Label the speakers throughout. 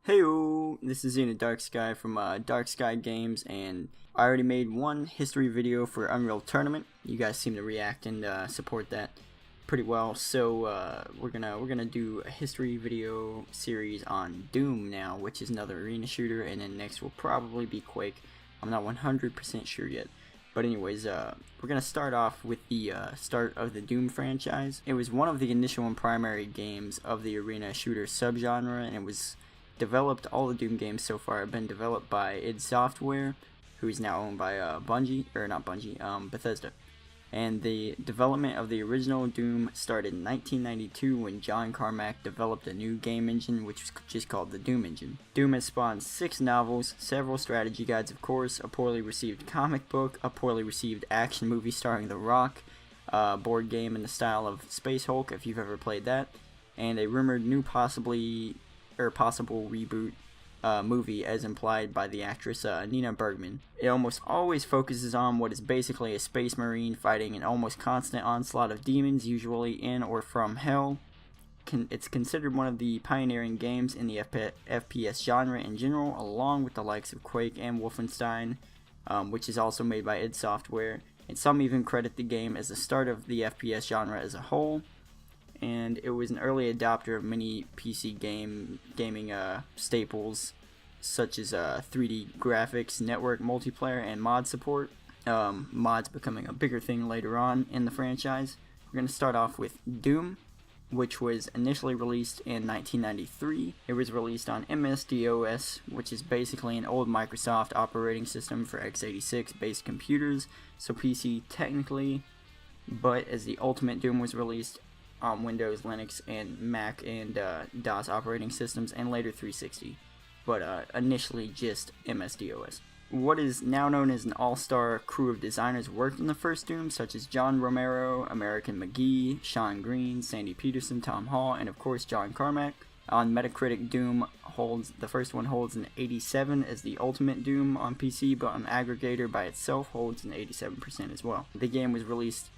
Speaker 1: Heyo, this is Zenith Darksky from Darksky Games, and I already made one history video for Unreal Tournament. You guys seem to react and support that pretty well, so we're gonna do a history video series on Doom now, which is another arena shooter, and then next will probably be Quake. I'm not 100% sure yet. But anyways, we're going to start off with the start of the Doom franchise. It was one of the initial and primary games of the arena shooter subgenre, and it was developed, all the Doom games so far have been developed by id Software, who is now owned by Bethesda. And the development of the original Doom started in 1992 when John Carmack developed a new game engine which was just called the Doom engine. Doom has spawned 6 novels, several strategy guides of course, a poorly received comic book, a poorly received action movie starring The Rock, a board game in the style of Space Hulk if you've ever played that, and a rumored new possible reboot movie as implied by the actress Nina Bergman. It almost always focuses on what is basically a space marine fighting an almost constant onslaught of demons, usually in or from hell. It's considered one of the pioneering games in the FPS genre in general, along with the likes of Quake and Wolfenstein, which is also made by id Software, and some even credit the game as the start of the FPS genre as a whole. And it was an early adopter of many PC gaming staples such as 3D graphics, network multiplayer, and mod support. Mods becoming a bigger thing later on in the franchise. We're going to start off with Doom, which was initially released in 1993. It was released on MS-DOS, which is basically an old Microsoft operating system for x86 based computers, so PC technically, but as the Ultimate Doom was released on Windows, Linux, and Mac and DOS operating systems, and later 360, but initially just MS-DOS. What is now known as an all-star crew of designers worked on the first Doom, such as John Romero, American McGee, Sean Green, Sandy Peterson, Tom Hall, and of course John Carmack. On Metacritic, Doom the first one holds an 87 as the Ultimate Doom on PC, but on Aggregator by itself holds an 87% as well. The game was released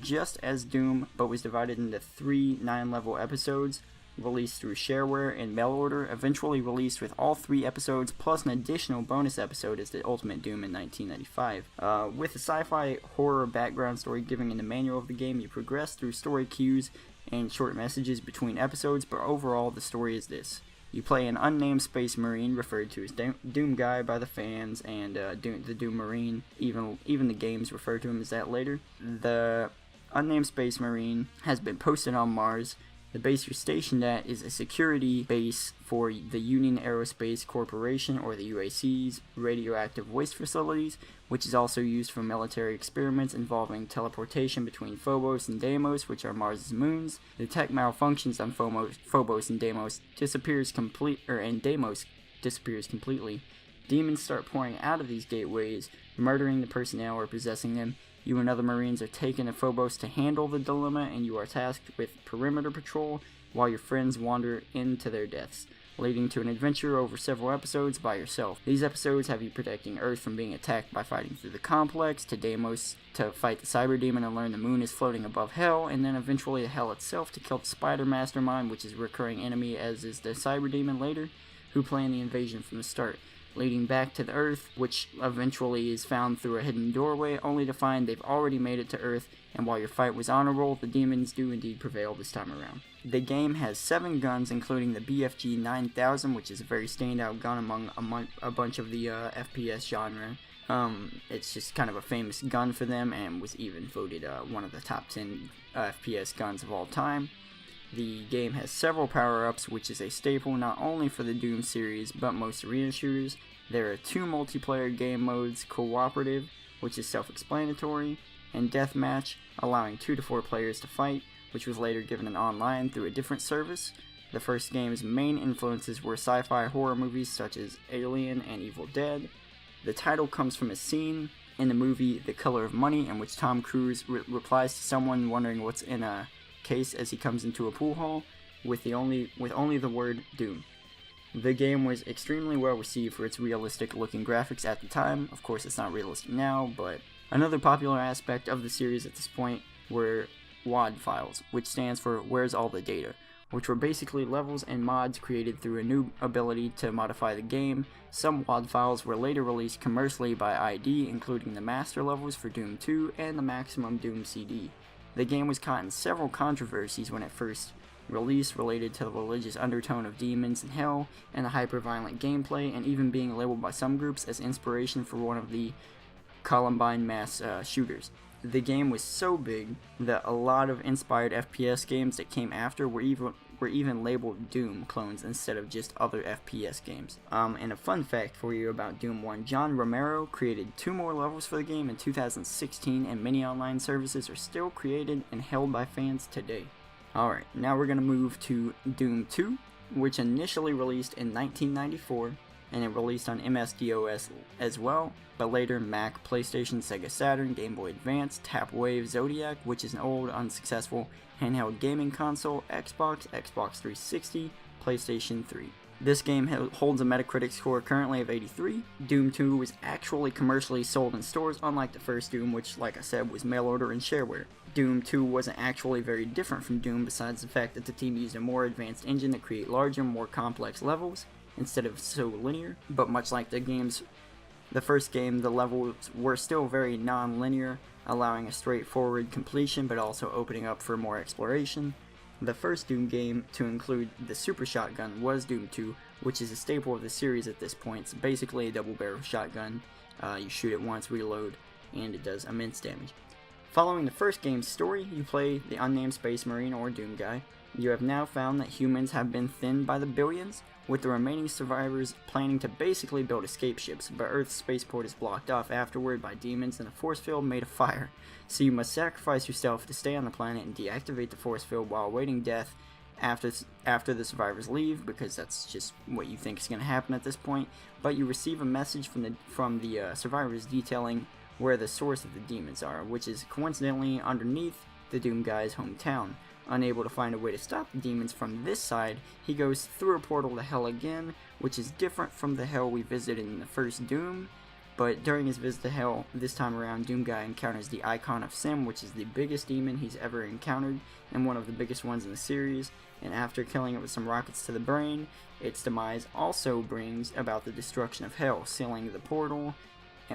Speaker 1: just as Doom, but was divided into 3 9-level episodes, released through shareware and mail order, eventually released with all 3 episodes plus an additional bonus episode as the Ultimate Doom in 1995. With a sci-fi horror background story given in the manual of the game, you progress through story cues and short messages between episodes, but overall the story is this. You play an unnamed space marine referred to as Doom Guy by the fans and the Doom Marine. Even the games refer to him as that later. The unnamed space marine has been posted on Mars. The base you're stationed at is a security base for the Union Aerospace Corporation, or the UAC's, radioactive waste facilities, which is also used for military experiments involving teleportation between Phobos and Deimos, which are Mars's moons. The tech malfunctions on Phobos and Deimos disappears completely. Demons start pouring out of these gateways, murdering the personnel or possessing them. You and other Marines are taken to Phobos to handle the dilemma, and you are tasked with perimeter patrol while your friends wander into their deaths, leading to an adventure over several episodes by yourself. These episodes have you protecting Earth from being attacked by fighting through the complex, to Deimos to fight the cyber demon and learn the moon is floating above hell, and then eventually to hell itself to kill the spider mastermind, which is a recurring enemy as is the cyber demon later, who planned the invasion from the start, leading back to the Earth, which eventually is found through a hidden doorway, only to find they've already made it to Earth, and while your fight was honorable, the demons do indeed prevail this time around. The game has 7 guns, including the BFG 9000, which is a very standout gun among a bunch of the FPS genre. It's just kind of a famous gun for them, and was even voted one of the top 10 FPS guns of all time. The game has several power-ups, which is a staple not only for the Doom series, but most arena shooters. There are 2 multiplayer game modes, Cooperative, which is self-explanatory, and Deathmatch, allowing 2 to 4 players to fight, which was later given an online through a different service. The first game's main influences were sci-fi horror movies such as Alien and Evil Dead. The title comes from a scene in the movie The Color of Money, in which Tom Cruise replies to someone wondering what's in a case as he comes into a pool hall with only the word Doom. The game was extremely well received for its realistic looking graphics at the time. Of course it's not realistic now, but another popular aspect of the series at this point were WAD files, which stands for Where's All the Data. which were basically levels and mods created through a new ability to modify the game. Some WAD files were later released commercially by ID, including the master levels for Doom 2 and the Maximum Doom CD. The game was caught in several controversies when it first released, related to the religious undertone of demons and hell, and the hyper-violent gameplay, and even being labeled by some groups as inspiration for one of the Columbine mass shooters. The game was so big that a lot of inspired FPS games that came after were even labeled Doom clones instead of just other FPS games. And a fun fact for you about Doom 1, John Romero created 2 more levels for the game in 2016, and many online services are still created and held by fans today. Alright, now we're going to move to Doom 2, which initially released in 1994, and it released on MS-DOS as well, but later Mac, PlayStation, Sega Saturn, Game Boy Advance, Tapwave, Zodiac, which is an old, unsuccessful handheld gaming console, Xbox, Xbox 360, PlayStation 3. This game holds a Metacritic score currently of 83. Doom 2 was actually commercially sold in stores, unlike the first Doom, which, like I said, was mail order and shareware. Doom 2 wasn't actually very different from Doom, besides the fact that the team used a more advanced engine to create larger, more complex levels, instead of so linear. But much like the first game, the levels were still very non-linear, allowing a straightforward completion, but also opening up for more exploration. The first Doom game to include the super shotgun was Doom 2, which is a staple of the series at this point. It's basically a double-barrel shotgun. You shoot it once, reload, and it does immense damage. Following the first game's story, you play the unnamed Space Marine, or Doom Guy. You have now found that humans have been thinned by the billions, with the remaining survivors planning to basically build escape ships, but Earth's spaceport is blocked off afterward by demons and a force field made of fire. So you must sacrifice yourself to stay on the planet and deactivate the force field while awaiting death after the survivors leave, because that's just what you think is going to happen at this point. But you receive a message from the survivors detailing where the source of the demons are, which is coincidentally underneath the Doom Guy's hometown. Unable to find a way to stop the demons from this side, he goes through a portal to hell again, which is different from the hell we visited in the first Doom. But during his visit to hell, this time around, Doom Guy encounters the Icon of Sin, which is the biggest demon he's ever encountered, and one of the biggest ones in the series. And after killing it with some rockets to the brain, its demise also brings about the destruction of hell, sealing the portal.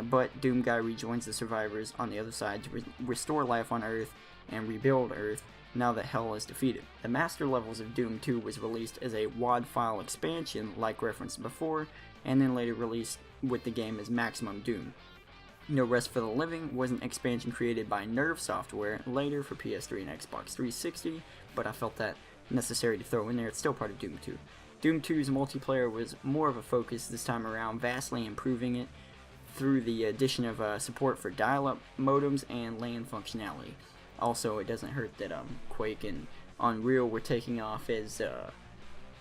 Speaker 1: But Doom Guy rejoins the survivors on the other side to restore life on Earth and rebuild Earth now that hell is defeated. The master levels of Doom 2 was released as a WAD file expansion, like referenced before, and then later released with the game as Maximum Doom. No Rest for the Living was an expansion created by Nerve Software later for PS3 and Xbox 360, but I felt that necessary to throw in there. It's still part of Doom 2. Doom 2's multiplayer was more of a focus this time around, vastly improving it through the addition of support for dial-up modems and LAN functionality. Also, it doesn't hurt that Quake and Unreal were taking off as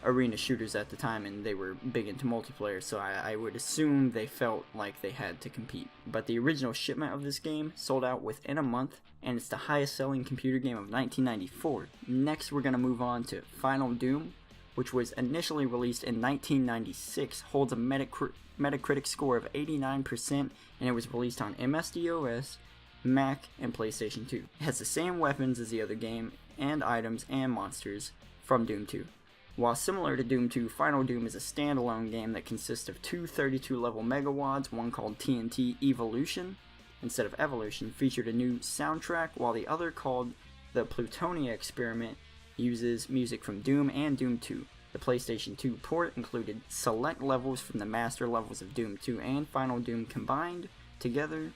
Speaker 1: arena shooters at the time, and they were big into multiplayer, so I would assume they felt like they had to compete. But the original shipment of this game sold out within a month, and it's the highest selling computer game of 1994. Next, we're going to move on to Final Doom, which was initially released in 1996, holds a Metacritic score of 89%, and it was released on MS-DOS, Mac, and PlayStation 2. It has the same weapons as the other game, and items and monsters from Doom 2. While similar to Doom 2, Final Doom is a standalone game that consists of two 32-level megawads, one called TNT Evolution instead of Evolution, featured a new soundtrack, while the other, called the Plutonia Experiment, uses music from Doom and Doom 2. The PlayStation 2 port included select levels from the master levels of Doom 2 and Final Doom combined together,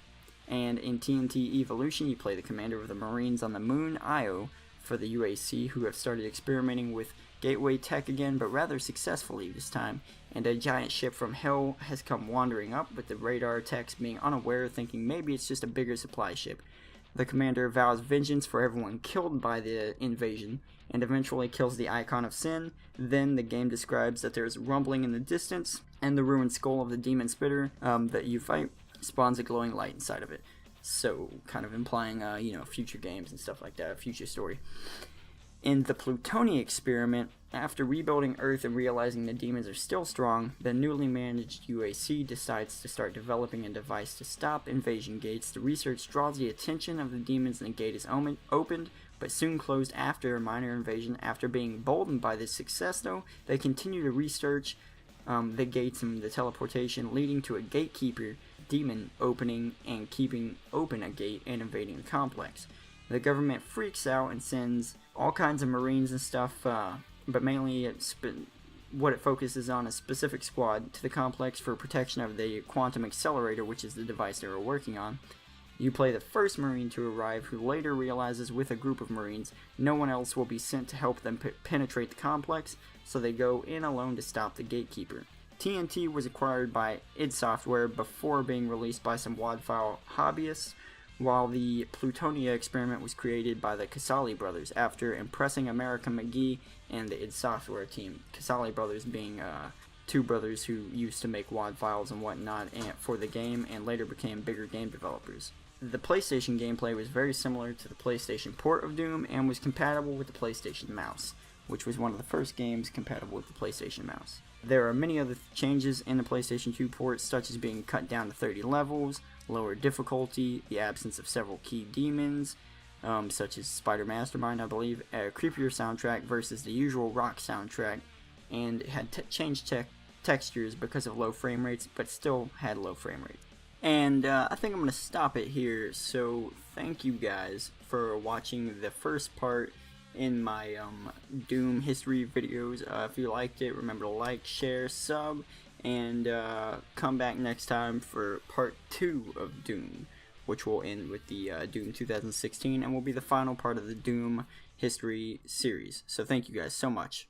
Speaker 1: and in TNT Evolution you play the commander of the Marines on the moon, Io, for the UAC, who have started experimenting with gateway tech again, but rather successfully this time, and a giant ship from hell has come wandering up, with the radar techs being unaware, thinking maybe it's just a bigger supply ship. The commander vows vengeance for everyone killed by the invasion, and eventually kills the Icon of Sin. Then the game describes that there's rumbling in the distance, and the ruined skull of the demon spitter that you fight spawns a glowing light inside of it. So, kind of implying, future games and stuff like that, a future story. In the Plutonia Experiment, after rebuilding Earth and realizing the demons are still strong, the newly managed UAC decides to start developing a device to stop invasion gates. The research draws the attention of the demons and the gate is opened, but soon closed after a minor invasion. After being emboldened by this success, though, they continue to research the gates and the teleportation, leading to a gatekeeper demon opening and keeping open a gate and invading the complex. The government freaks out and sends all kinds of Marines and stuff, but mainly what it focuses on is a specific squad to the complex for protection of the quantum accelerator, which is the device they were working on. You play the first Marine to arrive, who later realizes with a group of Marines no one else will be sent to help them penetrate the complex, so they go in alone to stop the gatekeeper. TNT was acquired by id Software before being released by some Wadfile hobbyists, while the Plutonia experiment was created by the Casali brothers after impressing America McGee and the id Software team. Casali brothers being two brothers who used to make WAD files and whatnot for the game and later became bigger game developers. The PlayStation gameplay was very similar to the PlayStation port of Doom and was compatible with the PlayStation mouse, which was one of the first games compatible with the PlayStation mouse. There are many other changes in the PlayStation 2 port, such as being cut down to 30 levels, lower difficulty, the absence of several key demons, such as Spider Mastermind, I believe, a creepier soundtrack versus the usual rock soundtrack, and it had changed textures because of low frame rates, but still had low frame rates. And I think I'm going to stop it here, so thank you guys for watching the first part in my Doom history videos. If you liked it, remember to like, share, sub, and come back next time for part 2 of Doom, which will end with the Doom 2016 and will be the final part of the Doom history series. So thank you guys so much.